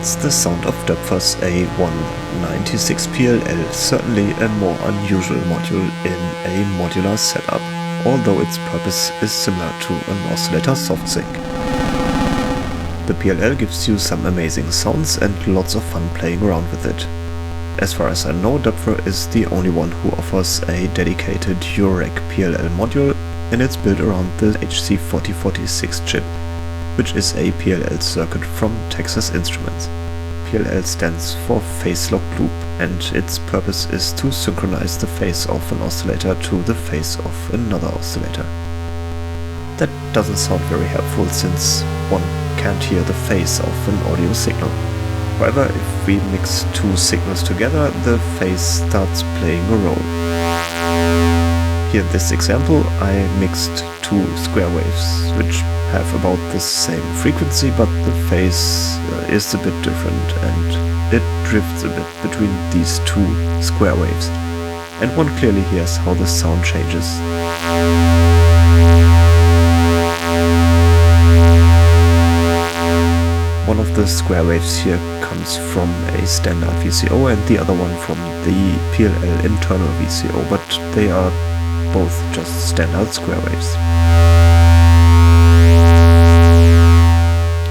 That's the sound of Doepfer's A196 PLL, certainly a more unusual module in a modular setup, although its purpose is similar to an oscillator soft sync. The PLL gives you some amazing sounds and lots of fun playing around with it. As far as I know, Doepfer is the only one who offers a dedicated Eurorack PLL module, and it's built around the HC4046 chip, which is a PLL circuit from Texas Instruments. PLL stands for phase locked loop, and its purpose is to synchronize the phase of an oscillator to the phase of another oscillator. That doesn't sound very helpful since one can't hear the phase of an audio signal. However, if we mix two signals together, the phase starts playing a role. Here in this example, I mixed two square waves, which have about the same frequency, but the phase is a bit different and it drifts a bit between these two square waves. And one clearly hears how the sound changes. One of the square waves here comes from a standard VCO and the other one from the PLL internal VCO, but they are both just standard square waves.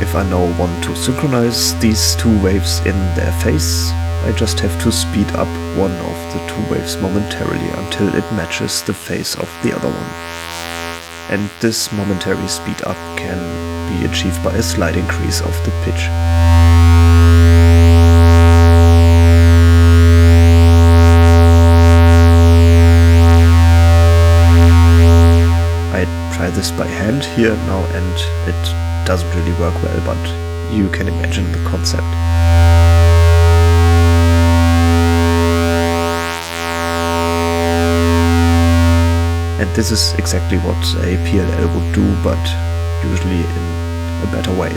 If I now want to synchronize these two waves in their phase, I just have to speed up one of the two waves momentarily until it matches the phase of the other one. And this momentary speed up can be achieved by a slight increase of the pitch. I try this by hand here now and it doesn't really work well, but you can imagine the concept. And this is exactly what a PLL would do, but usually in a better way.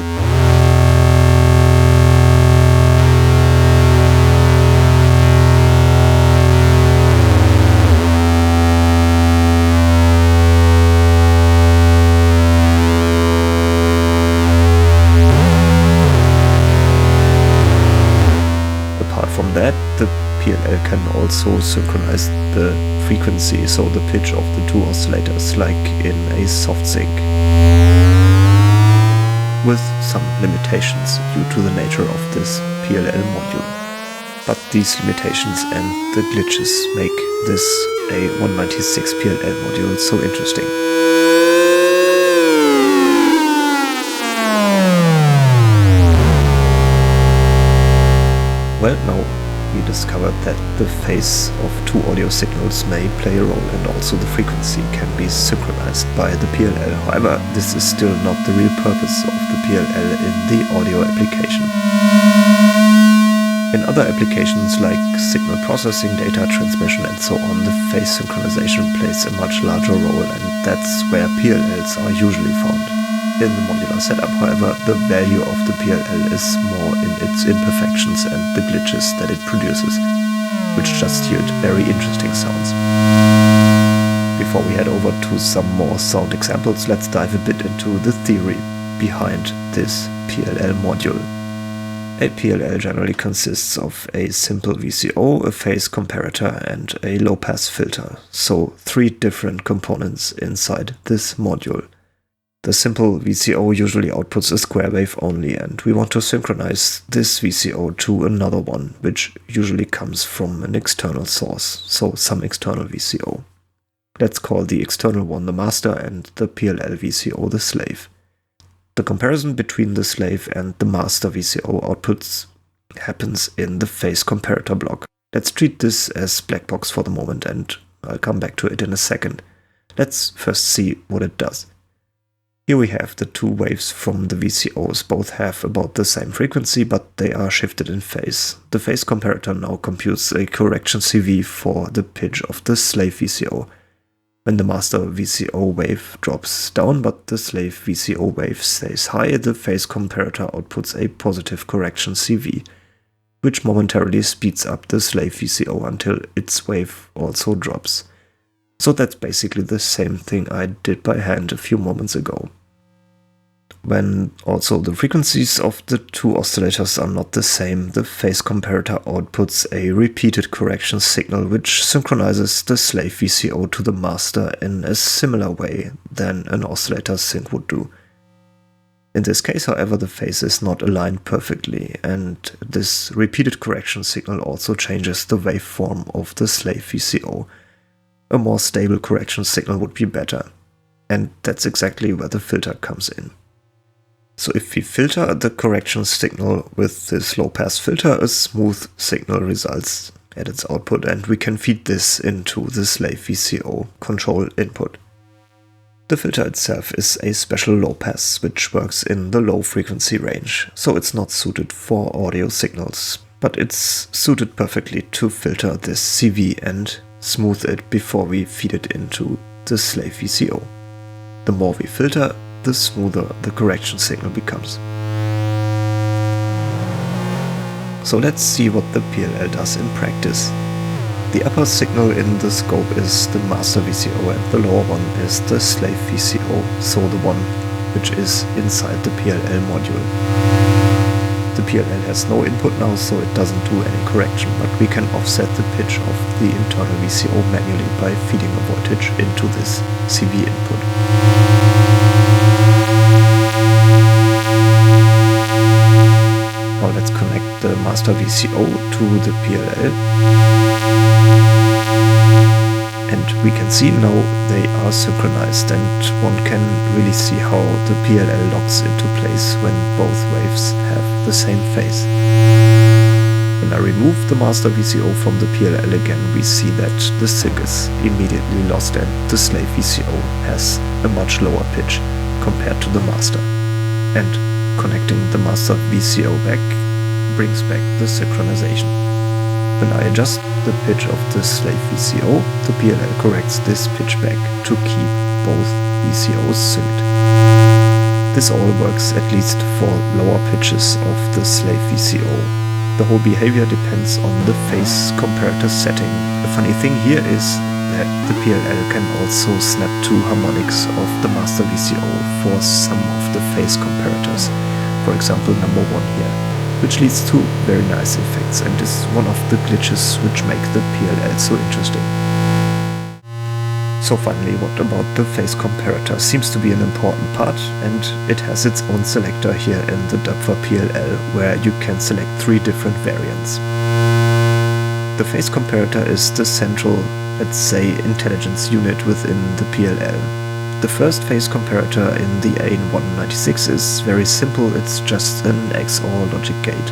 Apart from that, the PLL can also synchronize the frequency, so the pitch of the two oscillators, like in a soft sync, with some limitations due to the nature of this PLL module. But these limitations and the glitches make this A196 PLL module so interesting. Well, now we discovered that the phase of two audio signals may play a role, and also the frequency can be synchronized by the PLL. However, this is still not the real purpose of the PLL in the audio application. In other applications like signal processing, data transmission and so on, the phase synchronization plays a much larger role, and that's where PLLs are usually found. In the modular setup, however, the value of the PLL is more in its imperfections and the glitches that it produces, which just yield very interesting sounds. Before we head over to some more sound examples, let's dive a bit into the theory behind this PLL module. A PLL generally consists of a simple VCO, a phase comparator and a low-pass filter, so three different components inside this module. The simple VCO usually outputs a square wave only, and we want to synchronize this VCO to another one, which usually comes from an external source, so some external VCO. Let's call the external one the master and the PLL VCO the slave. The comparison between the slave and the master VCO outputs happens in the phase comparator block. Let's treat this as black box for the moment, and I'll come back to it in a second. Let's first see what it does. Here we have the two waves from the VCOs. Both have about the same frequency, but they are shifted in phase. The phase comparator now computes a correction CV for the pitch of the slave VCO. When the master VCO wave drops down, but the slave VCO wave stays high, the phase comparator outputs a positive correction CV, which momentarily speeds up the slave VCO until its wave also drops. So that's basically the same thing I did by hand a few moments ago. When also the frequencies of the two oscillators are not the same, the phase comparator outputs a repeated correction signal which synchronizes the slave VCO to the master in a similar way than an oscillator sync would do. In this case, however, the phase is not aligned perfectly, and this repeated correction signal also changes the waveform of the slave VCO. A more stable correction signal would be better, and that's exactly where the filter comes in. So if we filter the correction signal with this low-pass filter, a smooth signal results at its output, and we can feed this into the slave VCO control input. The filter itself is a special low-pass which works in the low frequency range, so it's not suited for audio signals, but it's suited perfectly to filter this CV and smooth it before we feed it into the slave VCO. The more we filter, the smoother the correction signal becomes. So let's see what the PLL does in practice. The upper signal in the scope is the master VCO and the lower one is the slave VCO, so the one which is inside the PLL module. The PLL has no input now, so it doesn't do any correction, but we can offset the pitch of the internal VCO manually by feeding a voltage into this CV input. Now let's connect the master VCO to the PLL. And we can see now they are synchronized, and one can really see how the PLL locks into place when both waves have the same phase. When I remove the master VCO from the PLL again, we see that the sync is immediately lost and the slave VCO has a much lower pitch compared to the master. And connecting the master VCO back brings back the synchronization. When I adjust the pitch of the slave VCO, the PLL corrects this pitch back to keep both VCOs synced. This all works at least for lower pitches of the slave VCO. The whole behavior depends on the phase comparator setting. The funny thing here is that the PLL can also snap two harmonics of the master VCO for some of the phase comparators. For example, number 1 here, which leads to very nice effects and is one of the glitches which make the PLL so interesting. So finally, what about the phase comparator? Seems to be an important part, and it has its own selector here in the Doepfer PLL, where you can select 3 different variants. The phase comparator is the central, let's say, intelligence unit within the PLL. The first phase comparator in the AN196 is very simple, it's just an XOR logic gate.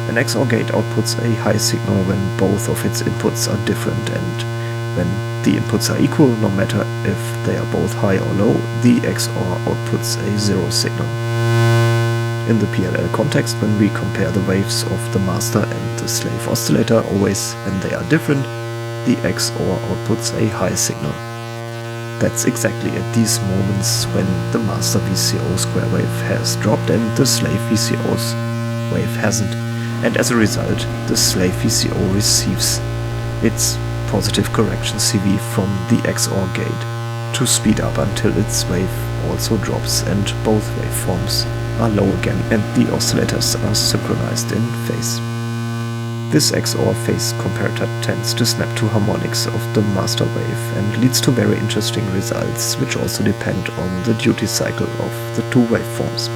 An XOR gate outputs a high signal when both of its inputs are different, and when the inputs are equal, no matter if they are both high or low, the XOR outputs a 0 signal. In the PLL context, when we compare the waves of the master and the slave oscillator, always when they are different, the XOR outputs a high signal. That's exactly at these moments when the master VCO square wave has dropped and the slave VCO's wave hasn't, and as a result the slave VCO receives its positive correction CV from the XOR gate to speed up until its wave also drops and both waveforms are low again and the oscillators are synchronized in phase. This XOR phase comparator tends to snap two harmonics of the master wave and leads to very interesting results, which also depend on the duty cycle of the two waveforms.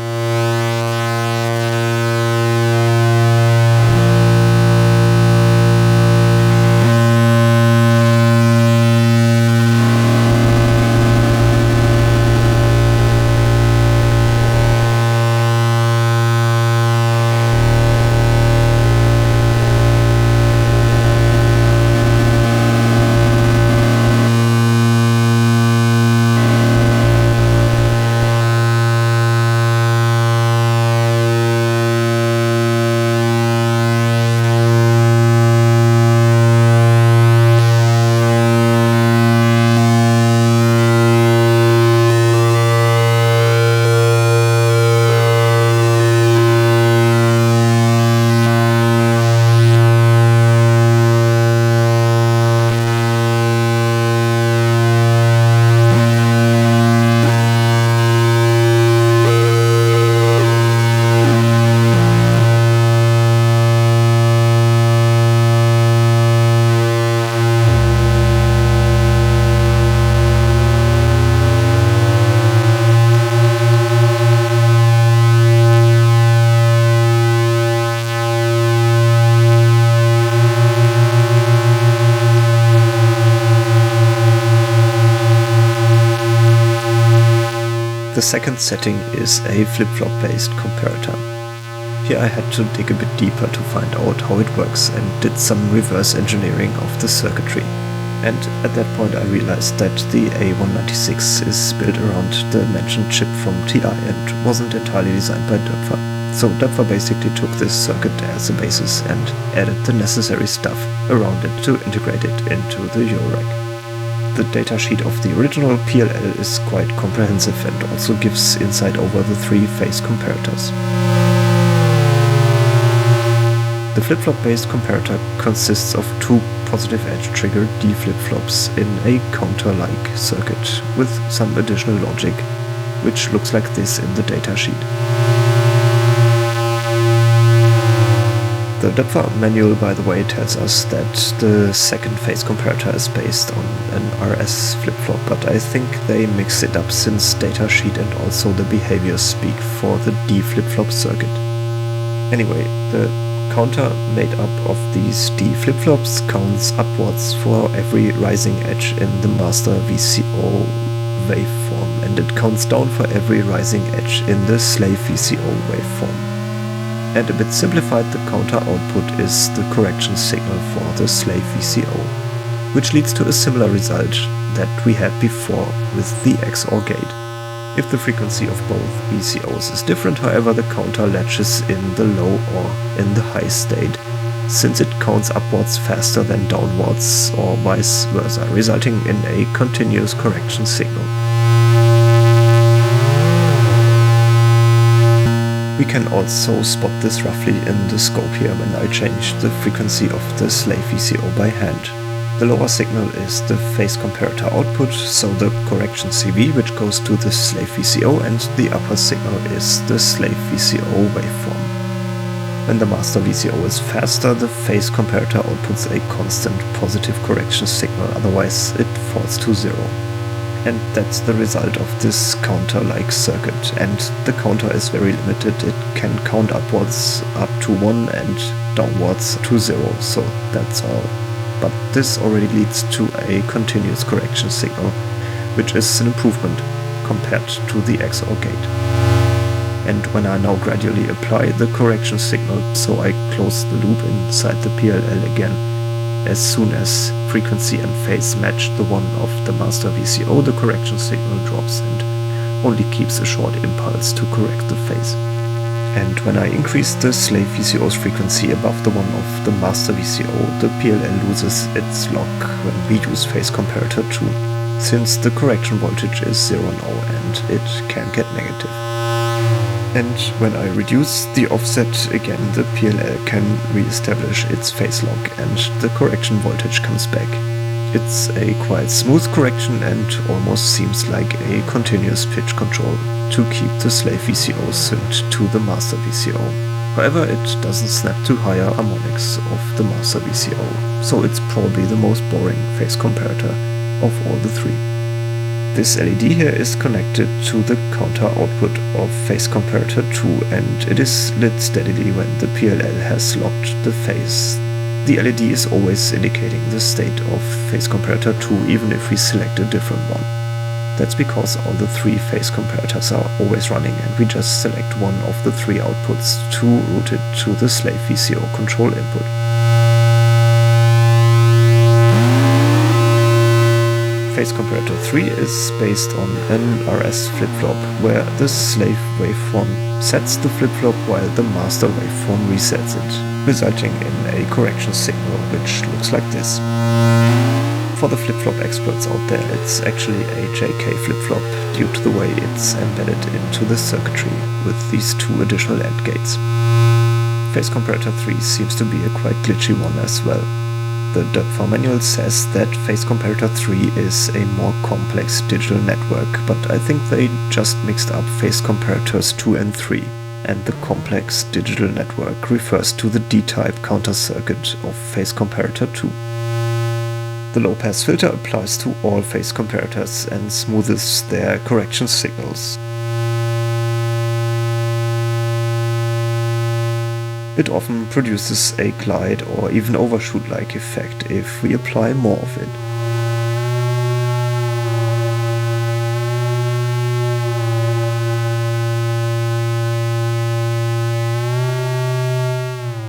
The second setting is a flip-flop based comparator. Here I had to dig a bit deeper to find out how it works and did some reverse engineering of the circuitry. And at that point I realized that the A196 is built around the mentioned chip from TI and wasn't entirely designed by Doepfer. So Doepfer basically took this circuit as a basis and added the necessary stuff around it to integrate it into the Eurorack. The datasheet of the original PLL is quite comprehensive and also gives insight over the 3 phase comparators. The flip-flop based comparator consists of 2 positive edge trigger D flip-flops in a counter-like circuit with some additional logic, which looks like this in the datasheet. The Doepfer manual, by the way, tells us that the second phase comparator is based on an RS flip-flop, but I think they mix it up since datasheet and also the behaviors speak for the D flip-flop circuit. Anyway, the counter made up of these D flip-flops counts upwards for every rising edge in the master VCO waveform, and it counts down for every rising edge in the slave VCO waveform. And a bit simplified, the counter output is the correction signal for the slave VCO, which leads to a similar result that we had before with the XOR gate. If the frequency of both VCOs is different, however, the counter latches in the low or in the high state, since it counts upwards faster than downwards or vice versa, resulting in a continuous correction signal. We can also spot this roughly in the scope here when I change the frequency of the slave VCO by hand. The lower signal is the phase comparator output, so the correction CV which goes to the slave VCO, and the upper signal is the slave VCO waveform. When the master VCO is faster, the phase comparator outputs a constant positive correction signal, otherwise it falls to 0. And that's the result of this counter-like circuit, and the counter is very limited. It can count upwards up to 1 and downwards to 0, so that's all. But this already leads to a continuous correction signal, which is an improvement compared to the XOR gate. And when I now gradually apply the correction signal, so I close the loop inside the PLL again, as soon as frequency and phase match the one of the master VCO, the correction signal drops and only keeps a short impulse to correct the phase. And when I increase the slave VCO's frequency above the one of the master VCO, the PLL loses its lock when we use phase comparator 2, since the correction voltage is 0 now and it can get negative. And when I reduce the offset again, the PLL can re-establish its phase lock and the correction voltage comes back. It's a quite smooth correction and almost seems like a continuous pitch control to keep the slave VCO synced to the master VCO. However, it doesn't snap to higher harmonics of the master VCO, so it's probably the most boring phase comparator of all the 3. This LED here is connected to the counter output of phase comparator 2, and it is lit steadily when the PLL has locked the phase. The LED is always indicating the state of phase comparator 2 even if we select a different one. That's because all the 3 phase comparators are always running and we just select one of the 3 outputs to route it to the slave VCO control input. Phase comparator 3 is based on an RS flip-flop where the slave waveform sets the flip-flop while the master waveform resets it, resulting in a correction signal which looks like this. For the flip-flop experts out there, it's actually a JK flip-flop due to the way it's embedded into the circuitry with these 2 additional AND gates. Phase comparator 3 seems to be a quite glitchy one as well. The Doepfer manual says that phase comparator 3 is a more complex digital network, but I think they just mixed up phase comparators 2 and 3, and the complex digital network refers to the D-type counter circuit of phase comparator 2. The low-pass filter applies to all phase comparators and smooths their correction signals. It often produces a glide or even overshoot-like effect if we apply more of it.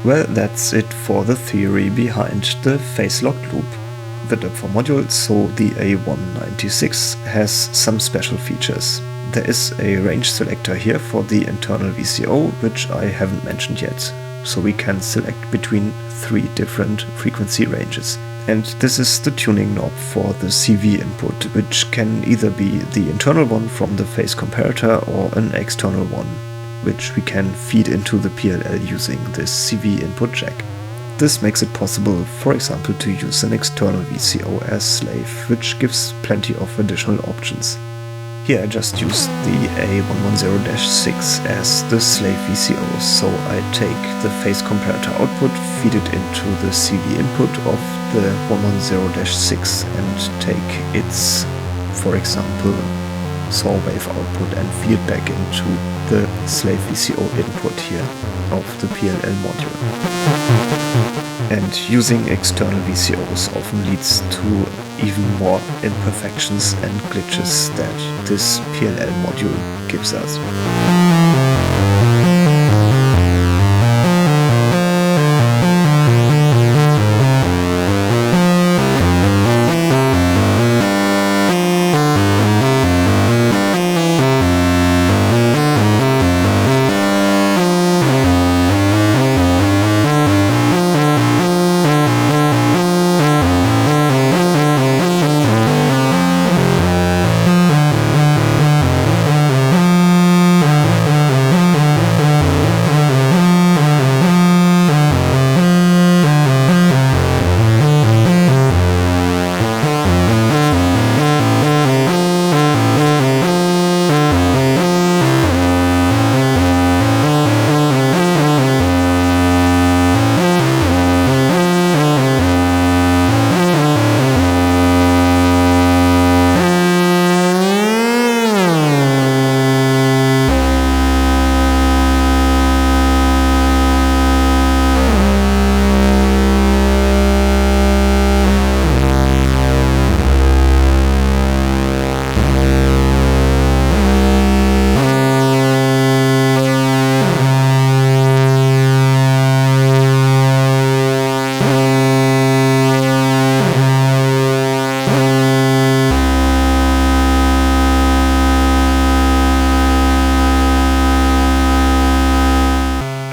Well, that's it for the theory behind the phase-locked loop. The Doepfer module, so the A196, has some special features. There is a range selector here for the internal VCO, which I haven't mentioned yet, so we can select between 3 different frequency ranges. And this is the tuning knob for the CV input, which can either be the internal one from the phase comparator or an external one, which we can feed into the PLL using this CV input jack. This makes it possible, for example, to use an external VCO as slave, which gives plenty of additional options. Here I just used the A110-6 as the slave VCO, so I take the phase comparator output, feed it into the CV input of the 110-6 and take its, for example, saw wave output and feed it back into the slave VCO input here of the PLL module. And using external VCOs often leads to even more imperfections and glitches that this PLL module gives us.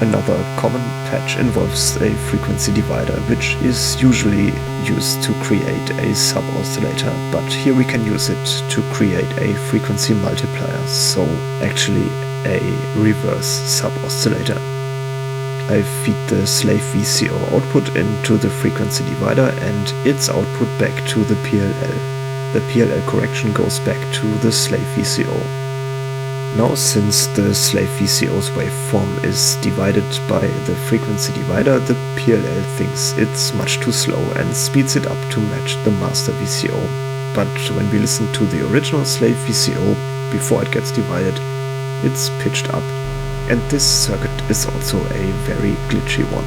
Another common patch involves a frequency divider, which is usually used to create a sub-oscillator, but here we can use it to create a frequency multiplier, so actually a reverse sub-oscillator. I feed the slave VCO output into the frequency divider and its output back to the PLL. The PLL correction goes back to the slave VCO. Now, since the slave VCO's waveform is divided by the frequency divider, the PLL thinks it's much too slow and speeds it up to match the master VCO. But when we listen to the original slave VCO before it gets divided, it's pitched up. And this circuit is also a very glitchy one.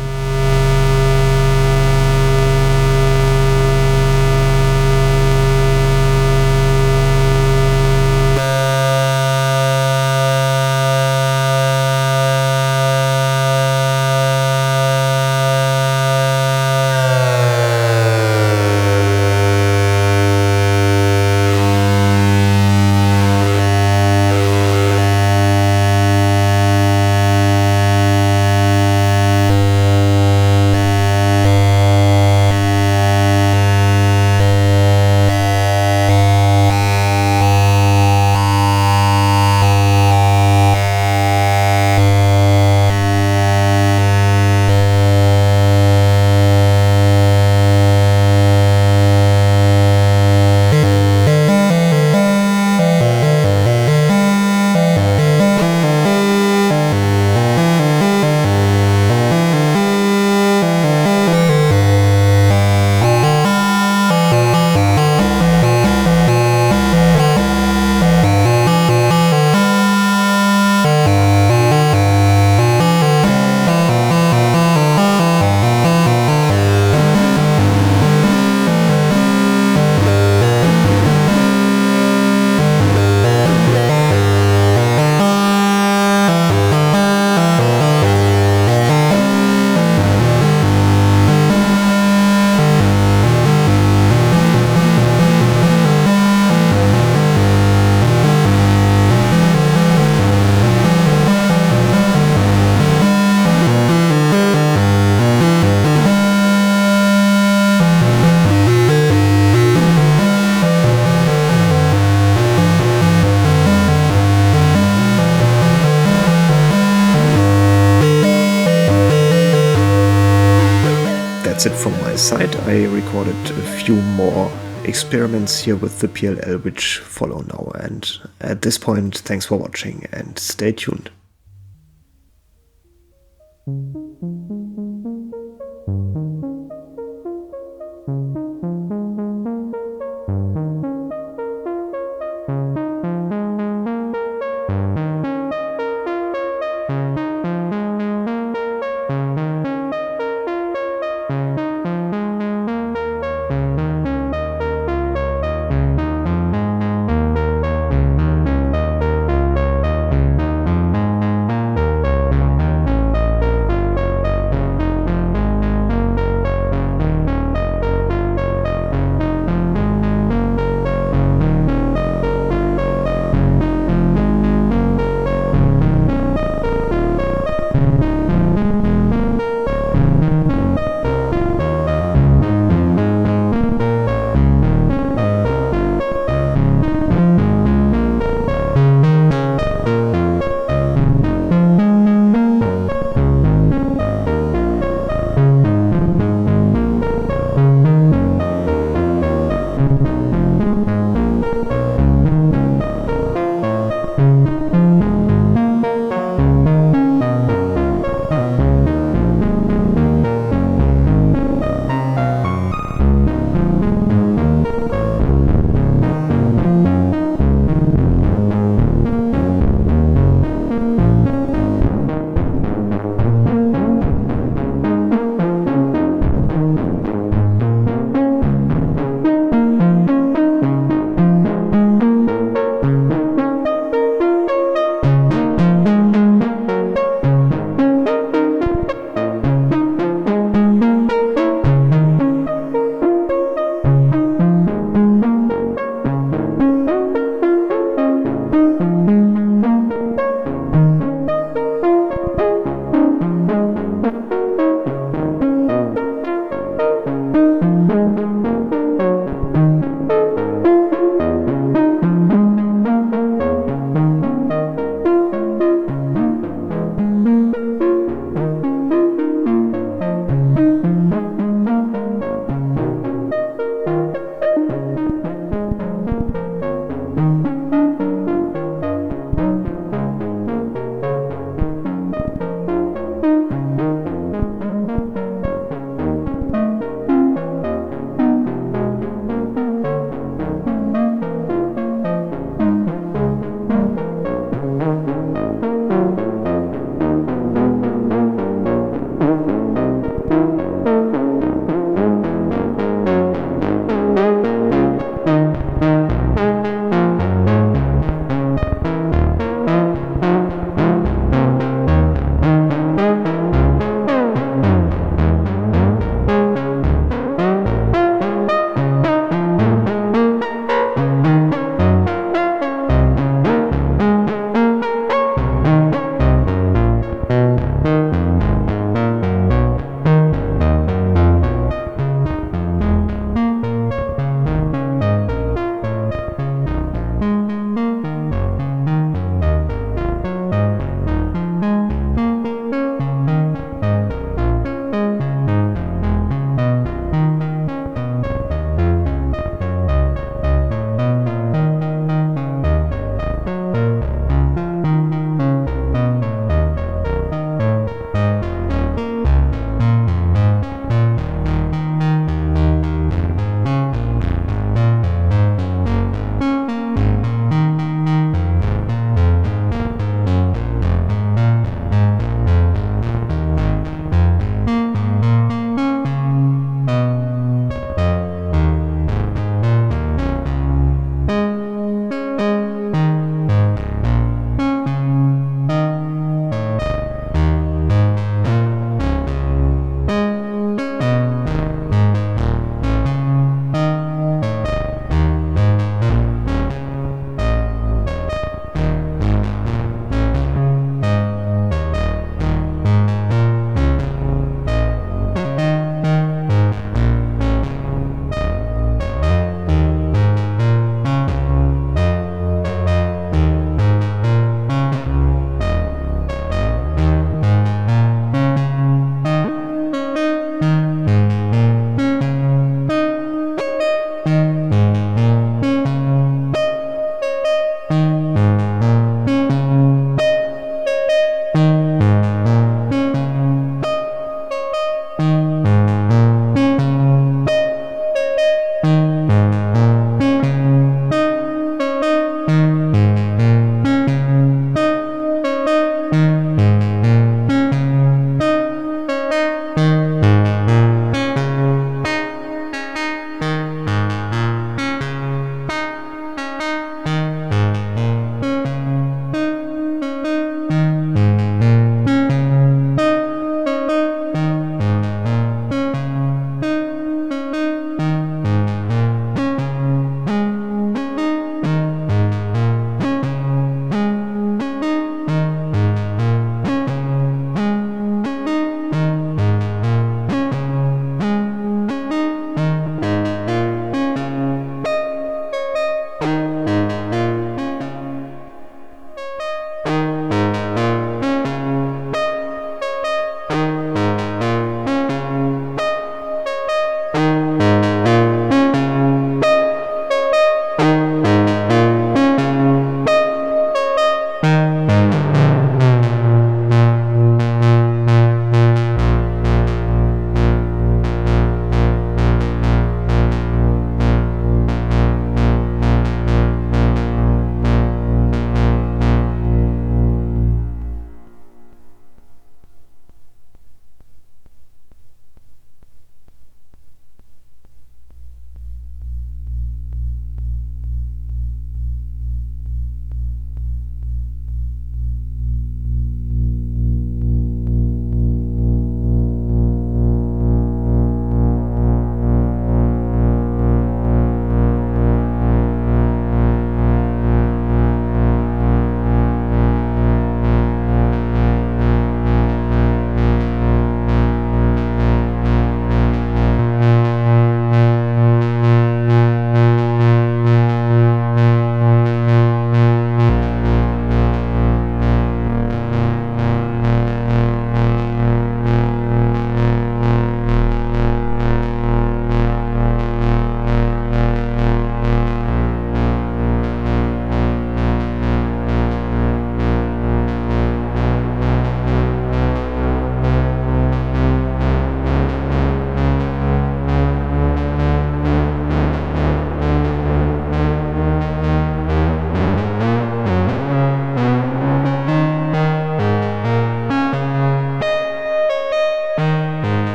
that's it from my side. I recorded a few more experiments here with the PLL which follow now, and at this point, thanks for watching and stay tuned.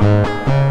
you.